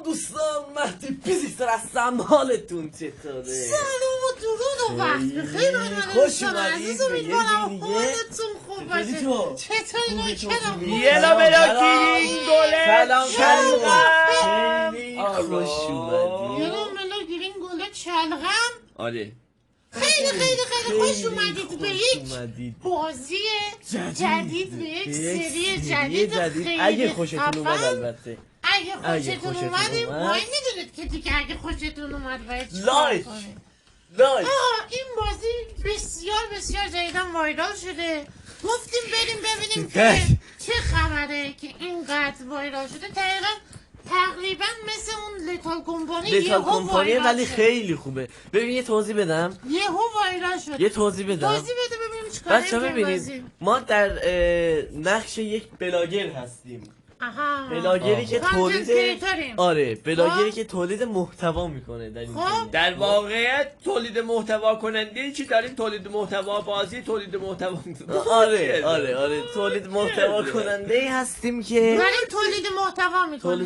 سلام دوستان، مهدی فیزیکس هستم. حالتون چطوره؟ سلام و درود و وقت بخیر. خوش اومدید. امیدوارم حالتون خوب باشه. چطوری نوکرم؟ یلا بلا گیرین گله. سلام خیلی خوش اومدید. یلا ملا گیرین گله چلغم. آره خیلی خوش اومدید به یک بازی جدید، به یک سری جدید خیلی اگه خوشتون اومد خفن. البته اگه خوشتون اومد وای میدونید که دیگه اگه خوشتون اومد باید چیکار لایک کنید. لایک. این بازی بسیار جدیدن وایرال شده. گفتیم بریم ببینیم که چه خبره که اینقدر وایرال شده. تقریبا مثل اون لیتل کمپانی لیتل کمپانی ولی خیلی خوبه. ببین یه توضیح بدم. یهو وایرال شد. یه توضیح بدم. توضیح بده ببینیم چیکار بچه‌ها ببینید ما در نقش یک بلاگر هستیم. بلاگری که تولید بلاگری که تولید محتوا میکنه در این زمینه. در واقعیت تولید محتوا کننده چی داریم؟ تولید محتوا بازی، تولید محتوا آره تولید محتوا کننده ای هستیم که ولی تولید محتوا میکنه.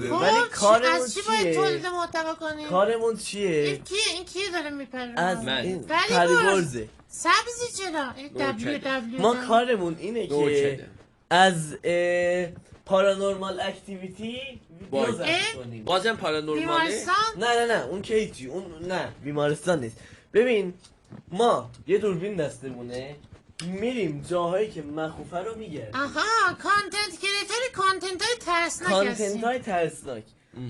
ولی کارمون از چی باید تولید محتوا کنیم؟ کارمون چیه؟ این کیه داره میپره؟ از این پریورزه سبزی چرا؟ ما کارمون اینه که از پارانورمال اکتیویتی ویدیو ضبط کنیم. بازم پارانورماله؟ بیمارستان؟ نه اون کیجی، اون نه بیمارستان نیست. ببین ما یه دوربین دستمونه میریم جاهایی که مخوفه رو میگردیم. کانتنت کریتور کانتنت های ترسناک.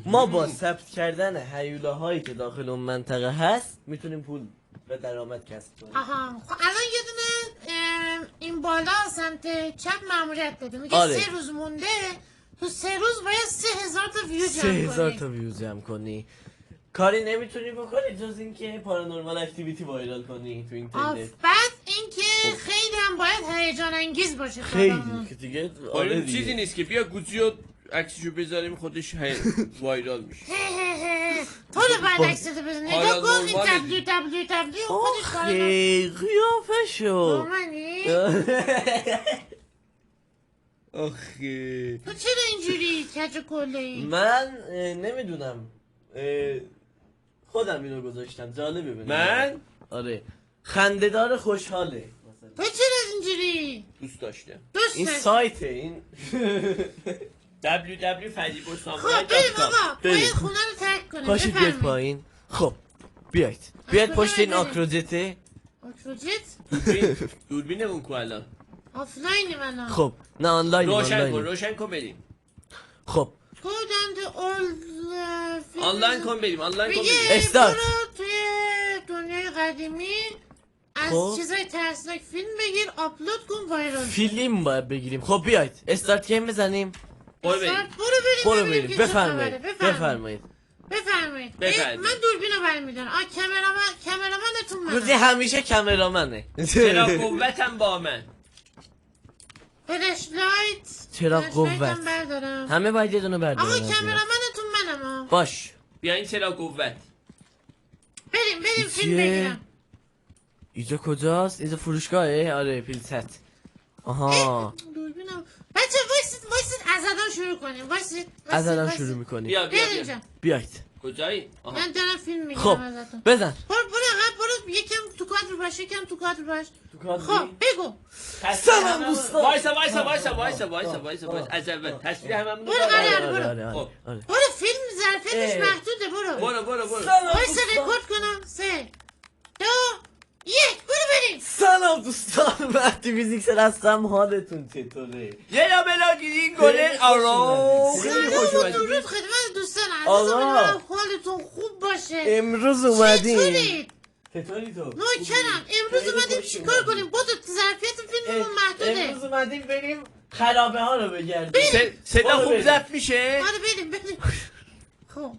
ما با ثبت کردن هیولاهایی که داخل اون منطقه هست میتونیم پول و درآمد کسب کنیم. خب الان یه دونه این بالا سمت چپ ماموریت داده، میگه 3 روز مونده، تو 3 روز باید 3000 تا ویو جمع کنی. 3000 تا ویو جمع کنی. کاری نمیتونی بکنی جز اینکه پارانورمال اکتیویتی وایرال کنی تو اینترنت. بعد اینکه خیلی هم باید هیجان انگیز باشه. خیلی که دیگه چیزی نیست که بیا گوزیو عکسشو بذاریم خودش وایرال میشه. تو رو بعد عکسشو بزن. نگاه کن این www خودش خیلی قیافه شو. آخه تو چرا اینجوری کج کله ای؟ من نمیدونم، خودم اینو گذاشتم جالبه ببینم. من؟ آره خنده‌دار خوشحاله. تو چرا اینجوری؟ دوست داشتم. این سایته این www.fadibossamuraj.com. خب بریم آقا باید خونه رو ترک کنیم. پاشید بیاید پایین. خب بیاید پشت این آکروجته. دوربینمون کو الان؟ آفلاینی من. خب نه آنلاین. روشن کن بریم. خب آنلاین کن بریم. استارت. توی دنیای قدیمی از چیزای ترسناک فیلم بگیر، آپلود کن، وایرال. فیلم باید بگیریم. خب بیاید استارت گیم بزنیم. برو بریم. بفرمایید. من دوربینو برمی‌دارم. کامرامنتون منم. روزی همیشه کامرامنه. چرا قوتم با من. چرا قوت؟ همه باید یه دونه بردارن. آقا کامرامنتون منم. باش. بیا این چرا قوت. بریم فیلم بگیرم. اینجا کجاست؟ اینجا فروشگاهه؟ آره پیلست. آها. دوربینم. بچه وایسید از الان شروع کنیم. از الان شروع میکنیم. بیا بیاید. کجایی؟ من دارم فیلم میگیرم خب ازتون. بزن. برو یکم تو کادر باش. خب بگو. سلام دوستان. وایسا. از اول تصویر هممون رو برو. برو فیلم ظرفیتش محدوده. برو. وایسا رکورد کنم. 3 2 1 برو بریم. سلام دوستان، مهدی فیزیکس هستم. حالتون چطوره؟ یلا بلا گیرین گله آرام. خیلی خوش اومدید. درود خدمت دوستان عزیز، امیدوارم حالتون خوب باشه. امروز اومدیم. چطوری تو؟ نوکرم. امروز اومدیم چیکار کنیم؟ با ظرفیت فیلممون محدوده. امروز اومدیم بریم خرابه ها رو بگردیم. صدا خوب ضبط میشه؟ آره بریم. خب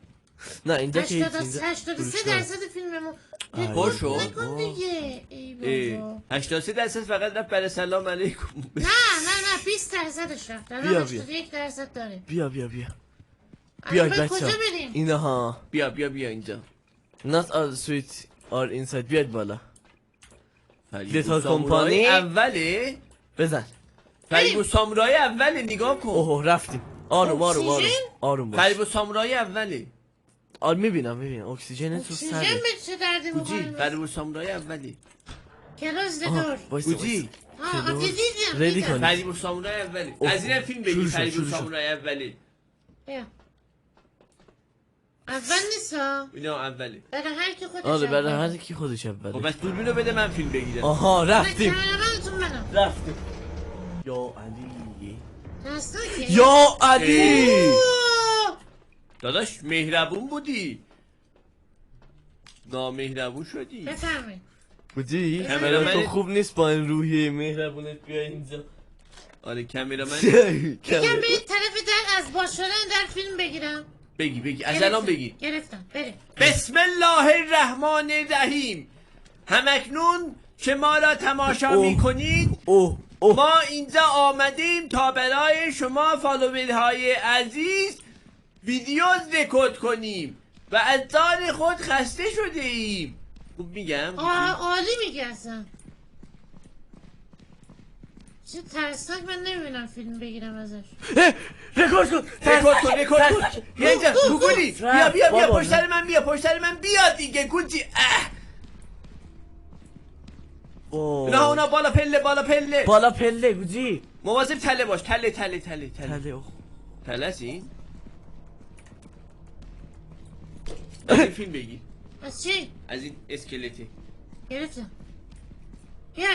نه اینجا که 83% فیلممون پرشو نکن دیگه. ای بابا 83% فقط رفت برای سلام علیکم. نه 20%ش رفت. الان 81% داره. بیا بیاید بچه کجا بریم؟ اینها. بیا اینجا. Not all sweet are inside. بیاید بالا. لیتل کمپانی اوله. بزن. فریبو سامورای اوله. نگاه کن. اوه رفتیم. آروم آروم آروم اکسیژن؟ آروم باش. فریب السامورایی اولی. آره میبینم اکسیژن تو اکسیژن سره. به چه دردی گوجی میخوره؟ فریب السامورایی اولی. کلاس آها، دور. وایسا، گوجی وایسا. دیدم ردی دیدم. کنی. فریب السامورایی اولی. اوه، از این فیلم بگی شروع شد، فریب شروع شد. السامورایی اولی. بیا. اول نیستا؟ اینا اولی. برای هر کی خودش آره برای اوله. هر کی خودش خب اوله. بس دوربینو بده من فیلم بگیرم. آها من رفتیم کمرمندتون منم. رفتیم. یا علی ترسناکه؟ یا علی. اوه! داداش مهربون بودی. نامهربون شدی. بفرمایید. بودی؟ کامرامن- تو خوب نیست با این روحیه مهربونت بیا اینجا. آره کامرامن. یکم برید طرف در از باز شدن در فیلم بگیرم. بگی از الان بگی. گرفتم بریم. بسم الله الرحمن الرحیم. همکنون که ما را تماشا اوه. می کنید اوه اوه ما اینجا آمدیم تا برای شما فالوورهای عزیز ویدیو رکورد کنیم و از دار خود خسته شده ایم. خوب میگم؟ عالی میگه اصلا. چه ترسناک، من نمیبینم فیلم بگیرم ازش. رکورد کن رکورد کن بیا اینجا گوگلی بیا بابا، پشت سر من پشت سر من بیا دیگه گوجی. اونا بالا پله بالا پله گوجی مواظب تله باش تله تله اوه. تله است این؟ از این فیلم بگی از چی؟ از این اسکلتی. گرفتم. یک.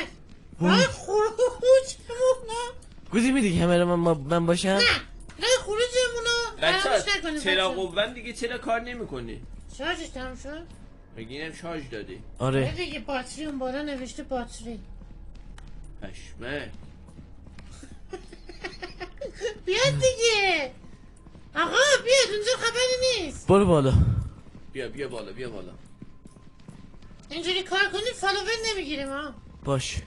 راه خروجمونو. گوجی میدی کامرا من باشم؟ نه. راه خروجمونو فراموش نکنیم. چرا بچه. قوم دیگه چرا کار نمیکنه؟ شارژش تموم شد؟ بگینم شارژ داده. آره دیگه باتری اون بالا نوشته باتری. پشمک. بیاد دیگه. آقا بیاد اونجا خبری نیست. برو بالا. بیا بالا اینجوری کار کنی فالوور نمیگیریم ها. باش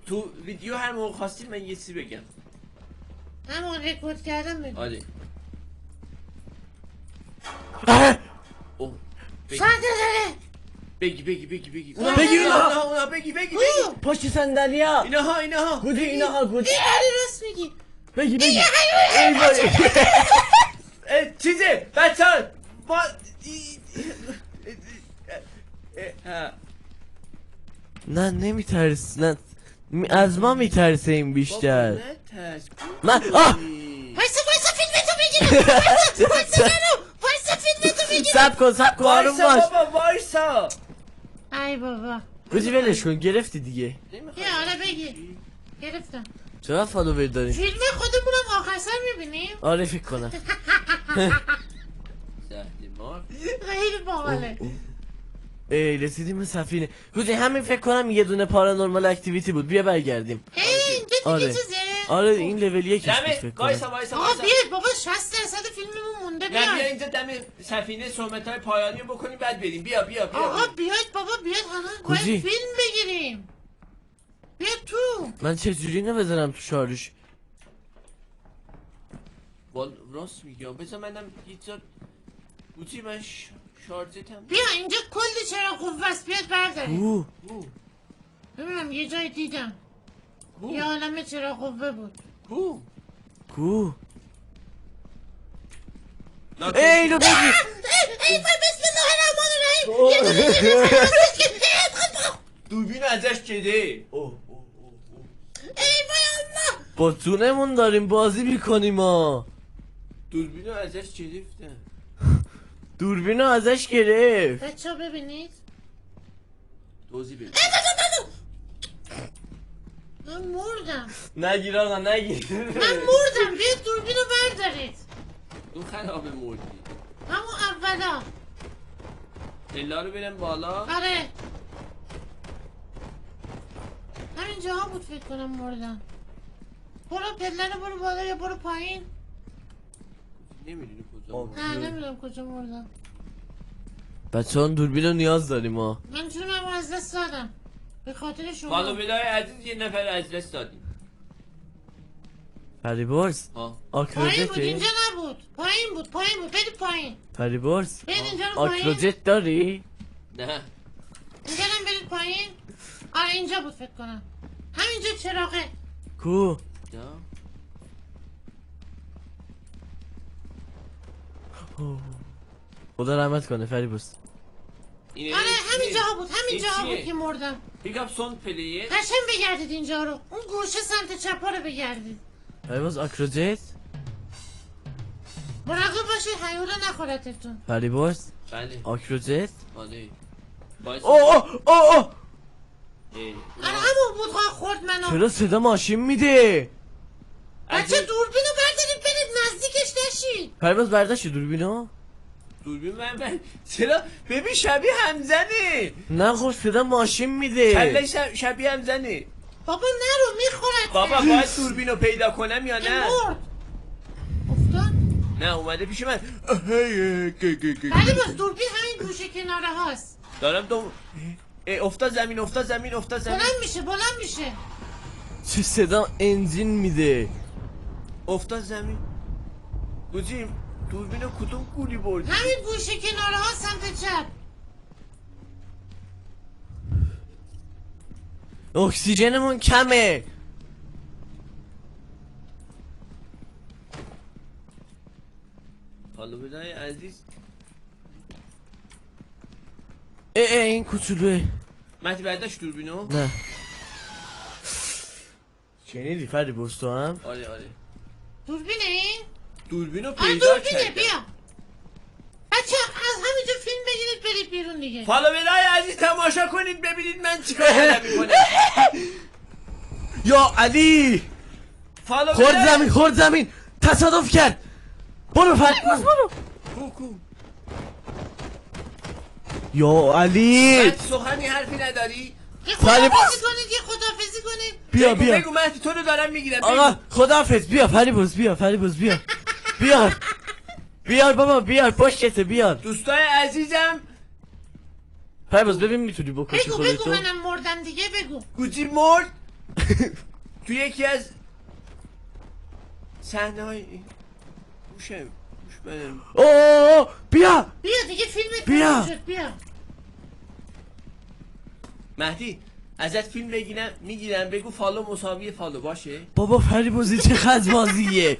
تو ویدیو هر موقع خواستید من یه چیزی بگم. همون رکورد کردم بگو. آره اوه بگی. ساعت داره. بگی اونا بگی پشت صندلیا اینها گوجی اینها گوجی آره راست میگی. بگی چیزه بچه ما نه نمیترس نه از ما میترسه این بیشتر من وایسا فیلمتو بگیرم. وایسا فیلمتو بگیرم. سب کن آروم باش وایسا ای بابا. گوجی ولش کن گرفتی دیگه بیا آره بگیر. گرفتم. چقدر فالوور داریم فیلم خودمونم آخر سر میبینیم. آره فکر کنم خیلی باحاله. ای رسیدیم به سفینه گوجی همین فکر کنم یه دونه پارانورمال اکتیویتی بود بیا برگردیم اینجا دیگه آره. چیزه. آره این لول یکیش بود فکر کنم وایسا آقا بیاد بابا 60% فیلممون مونده نه بیا بیاد. اینجا دم سفینه صحبت های پایانی رو بکنیم بعد بریم بیا آقا بیاد بابا بیاد الان باید کجی؟ فیلم بگیریم. بیاد تو. من چجوری اینو بذارم تو شارژ راست میگم بذار منم یه جا گوچی من شارژتم بیا اینجا کلی چرا قوه است بیاد برداریم. اوه ببینم یه جای دیدم. یه عالمه چرا قوه بود. کو ای رو بگی ای بسم الله الرحمن الرحیم. یه دونه چیزی هستش که دوربین ازش چده ای وای الله. با تونمون داریم بازی میکنیم ها دوربینو ازش گرفتن دوربینو ازش گرفت بچه ها ببینید. توضیح بده من مردم. نگیر آقا نگیر من مردم. بیاد دوربینو بردارید. تو خرابه مردی همون اولا. پلا رو برم بالا آره همین جاها بود فکر کنم مردم. برو پله رو برو بالا یا برو پایین. نمیدونی کجا مردی. نه نمیدونم کجا مردم. بچه ها دوربینو نیاز داریم ها من جونم رو از دست دادم به خاطر شما. بالا بدای عزیز یه نفر از دست دادیم پریبرز ها پایین بود آکروجته اینجا نبود. پایین بود برید پایین. پریبرز برید اینجا رو پایین. آکروجت داری؟ نه اینجا هم برید پایین. آره اینجا بود فکر کنم. همینجا چراغه. کو دا خدا رحمت کنه فریبرز. اینه آره همین جاها بود، همین این جاها چیه؟ بود که مردم. پیکاپ سون پلیر. قشنگ بگردید اینجا رو، اون گوشه سمت چپ ها رو بگردید. فریبرز آکروجت. مراقب باشید حیولا نخورتتون. فریبرز بله آکروجت. آره باید اوه آره همون بود خورد منو. چرا صدا ماشین میده؟ بچه دوربینو بردارید برید نزدیکش نشید. فریبرز برداشتی دوربینو؟ دوربین من چرا ببین شبیه همزنه. نه خب صدا ماشین میده. کله شبیه همزنه. بابا نرو میخورد. بابا باید دوربینو پیدا کنم یا نه؟ مرد. افتاد. نه اومده پیش من. ولی باز دوربین همین گوشه کناره هاست. دارم افتاد زمین. بلند میشه. چه صدا انجین میده. افتاد زمین. گوزیم دوربینو کدوم گولی بردی؟ همین گوشه کناره ها سمت چپ. اکسیژنمون کمه. حالا بدای عزیز این کوچولوه. مهدی برداشت دوربینو؟ نه شنیدی فریبرز تو هم؟ آره دوربینه این؟ دوربینو آره پیدا دوربینه کردم. بیا. بچه از همینجا فیلم بگیرید برید بیرون دیگه. حالا بدای عزیز تماشا کنید ببینید من چیکار دارم میکنم. یا علی فالو خورد زمین تصادف کرد. برو فریبرز برو. کو یا علی مهدی سخنی حرفی نداری؟ یه فریبرز. خدافزی کنید یه خدافزی کنید. بیا بگو مهدی تو رو دارم میگیرم. آقا خداحافظ. بیا فریبرز بیا بیار بابا بیار پشتته بیار. دوستای عزیزم فریبرز ببین میتونی بکشی بگو خودتو. منم مردم دیگه بگو. گوزی مرد تو یکی از صحنه های گوش بدم. اوه بیا دیگه فیلمت بیا. تموم شد بیا. مهدی ازت فیلم میگیرم بگو فالو مساوی فالو باشه. بابا فریبرز چه خزمازیه.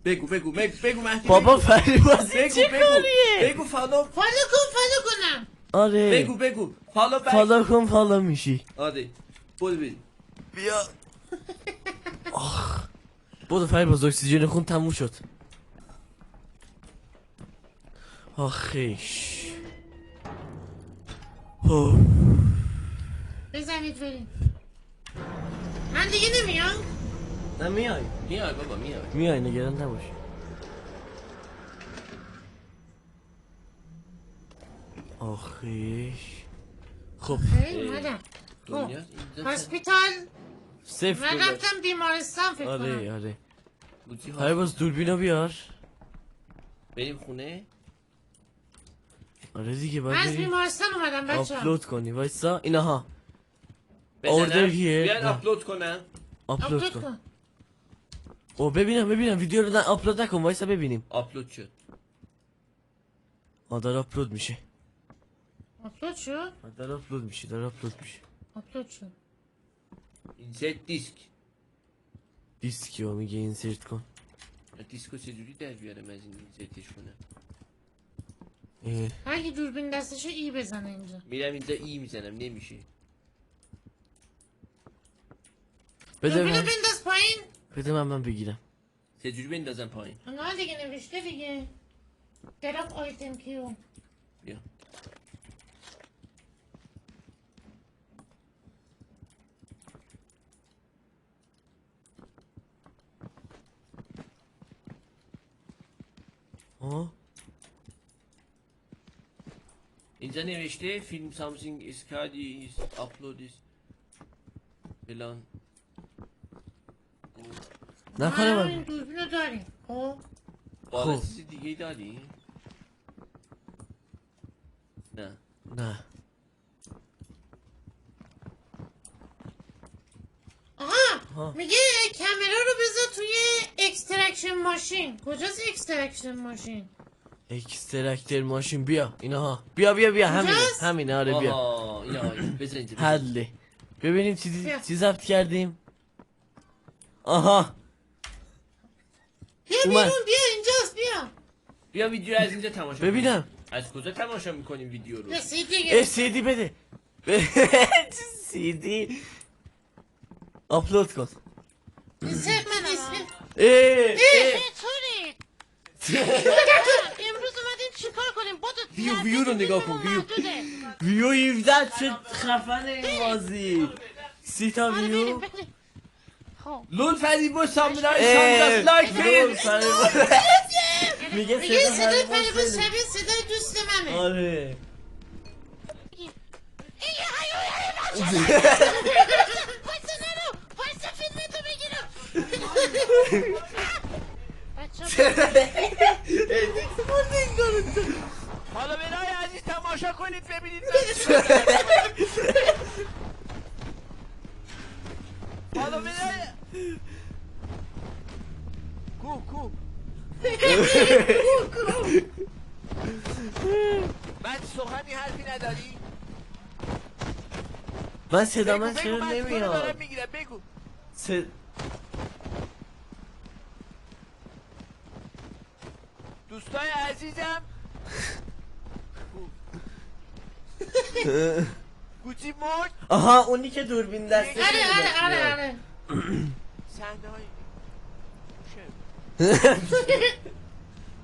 بگو مهدی. بابا فریبرز چه بگو کاریه. بگو فالو. فالو کنم. آره بگو فالو بک. فالو کن فالو میشی. آره برو بیا برو فریبرز اکسیژن خون تموم شد. آخیش بزنید بریم. من دیگه نمیام. نه میای بابا میای نگران نباش. آخیش خب اومدم. دنیا هاسپیتال. سیف من رفتم بیمارستان فکر کنم. آره بودی ها فریبرز دوربینو بیار. بریم خونه. آره دیگه من باید از بری بیمارستان اومدم بچه. آپلود کنی وایسا اینها بزنم. اوردر هیر. بیان نه. آپلود کنم. آپلود کن. او ببینم ویدیو رو آپلود نکن وایسا ببینیم. آپلود شد. داره آپلود میشه. آپلود شد. داره آپلود میشه. آپلود شد. اینسرت دیسک. دیسکیو میگه اینسرت کن. دیسکو چجوری در بیارم از این اینسرتش کنم؟ اگه دوربین دستشه ای بزنه اینجا. میرم اینجا ای میزنم نمیشه. بده دوربینو من بنداز پایین. من بگیرم. چجوری بندازم پایین؟ نه دیگه نوشته دیگه. دراب آیتم کیو. بیا. اینجا نوشته فیلم سامسینگ اسکادی آپلودیس فلان. نکنه ما من این دوربینو داریم. خب بالا خب. چیزی دیگه داری؟ نه آها میگه کامرا رو بذار توی اکسترکشن ماشین. کجاست اکسترکشن ماشین؟ اکسترکتر ماشین بیا اینها بیا همینه آره بیا. اینا بذار اینجا. حله ببینیم بیا. چی ضبط کردیم. آها بیا اومد. بیرون بیا اینجا بیا ویدیو از اینجا تماشا کنیم. ببینم از کجا تماشا میکنیم ویدیو رو؟ یه سیدی گرفت. سیدی بده سیدی آپلود کن اینسرت من اسم. چطوری؟ امروز اومدیم چیکار کنیم؟ ویو رو نگاه کن ویو 17 چه خفن این بازی 30 تا ویو لول فریبو سامورای سانجاس لایک لول فیلم. فریبا. میگه میگه صدای فریبا فریبا شبیه صدای دوست منه. آره پایسا نرو پایسا فیلمتو بگیرم حالا برای عزیز تماشا کنید ببینید حالا برای کو من سخنی حرفی نداری؟ من صدا من بگو چرا من تو رو نمیاد دارم میگیرم بگو دوستای عزیزم گوچی مرد آها اونی که دوربین دسته آره صحنه های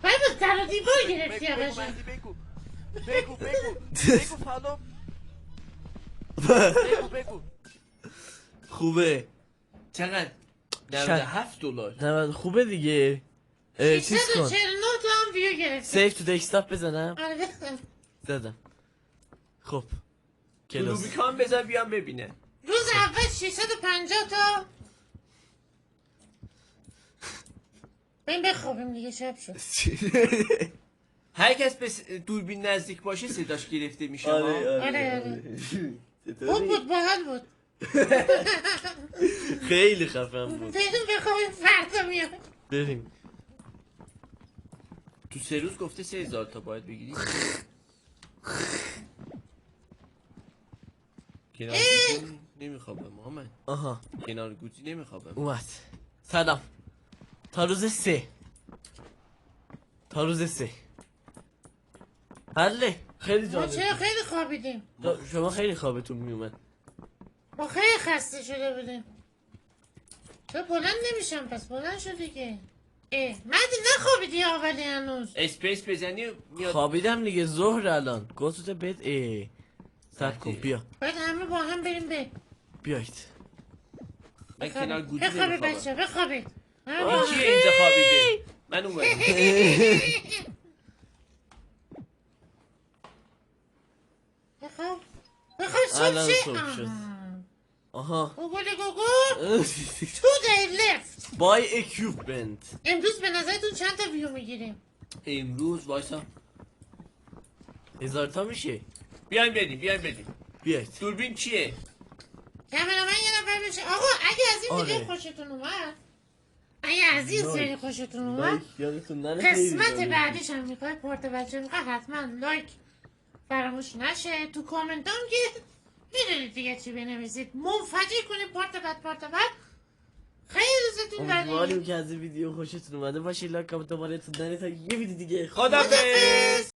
فریبا در و دیوار گرفتی آقاشون. بگو فالو بگو خوبه چقدر؟ $97 نه خوبه دیگه چیز کن 649 تا هم ویو گرفتی. سیف تو دسکتاپ بزنم آره بخدم. زدم خب کلاس روبیکان بذار بیام ببینه روز اول 650 تا. بریم بخوابیم دیگه شب شد. هر کس به دوربین نزدیک باشه صداش گرفته میشه آره. خوب بود باحال بود. خیلی خفن بود بریم بخوابیم فردا میام. بریم تو 3 روز گفته 3000 تا باید بگیری کنار گوزی نمیخوابه محمد آها کنار گوزی نمیخوابه اومد سلام تا روز 3 حله خیلی ما جالب چرا خیلی خوابیدیم. شما خیلی خوابتون میومد ما خیلی خسته شده بودیم. تو بلند نمیشم پس بلند شد دیگه. مدی نخوابیدی اولی هنوز. اسپیس بزنی میاد خوابیدم دیگه ظهر الان گوزوت بد سب کن بیا باید همه با هم بریم بیایید من کنار گوزی بخوابی نمیخوابم بچه بخوابید. این کیه اینجا خوابیده من اومدم بخواب الان صبح صبح شد. آها. آها گوگلی گوگل تو دی لفت. بای اکیوپمنت امروز به نظرتون چند تا ویو میگیریم؟ امروز وایسا 1000 تا میشه بیایم بدیم بیایید دوربین چیه کامرامن یه نفر بشه. آقا اگه از این آره. ویدیو خوشتون اومد، اگه از این سری خوشتون اومد، یادتون نره خیلی قسمت جالب. بعدیش هم میخوای پارت بچه میخوای حتما لایک فراموش نشه. تو کامنت هم که میدونید دیگه چی بنویسید، منفجر کنید پارت بعد. خیلی دوستتون امیدواریم داریم. که از این ویدیو خوشتون اومده باشه لاک کامنت دوباره تو نره تا یه ویدیو دیگه خدافظ